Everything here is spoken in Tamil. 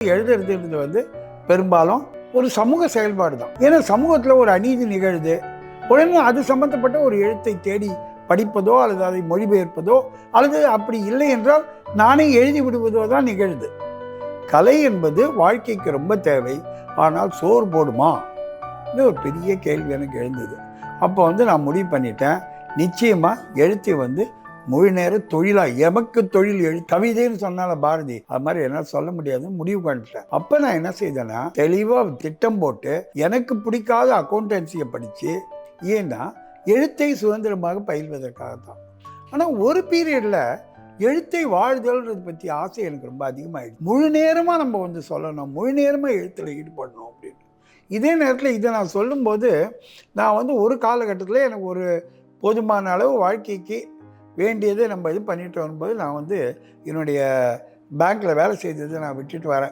எழுதுறதுன்றது வந்து பெரும்பாலும் ஒரு சமூக செயல்பாடு தான். ஏன்னா சமூகத்தில் ஒரு அநீதி நிகழுது, உடனே அது சம்பந்தப்பட்ட ஒரு எழுத்தை தேடி படிப்பதோ அல்லது அதை மொழிபெயர்ப்பதோ அல்லது அப்படி இல்லை என்றால் நானே எழுதி விடுவதோ தான் நிகழுது. கலை என்பது வாழ்க்கைக்கு ரொம்ப தேவை, ஆனால் சோறு போடுமா? இது ஒரு பெரிய கேள்வி எனக்கு எழுந்தது. அப்போ வந்து நான் முடிவு பண்ணிட்டேன், நிச்சயமாக எழுத்தை வந்து முழு நேர தொழிலாக எமக்கு தொழில் கவிதைன்னு சொன்னால பாரதி, அது மாதிரி என்ன சொல்ல முடியாதுன்னு முடிவு பண்ணிட்டேன். அப்போ நான் என்ன செய்தேன்னா, தெளிவாக திட்டம் போட்டு எனக்கு பிடிக்காத அக்கௌண்டன்சியை படித்து, ஏன்னா எழுத்தை சுதந்திரமாக பயில்வதற்காக தான். ஆனால் ஒரு பீரியடில் எழுத்தை வாழ்தல்ன்றதை பற்றி ஆசை எனக்கு ரொம்ப அதிகமாகிடுச்சு. முழு நேரமாக நம்ம வந்து சொல்லணும், முழு நேரமாக எழுத்தில் ஈடுபடணும் அப்படின்னு. இதே நேரத்தில் இதை நான் சொல்லும்போது, நான் வந்து ஒரு காலகட்டத்தில் எனக்கு ஒரு போதுமான அளவு வாழ்க்கைக்கு வேண்டியதை நம்ம இது பண்ணிட்டு வரும்போது, நான் வந்து என்னுடைய பேங்க்கில் வேலை செய்ததை நான் விட்டுட்டு வரேன்.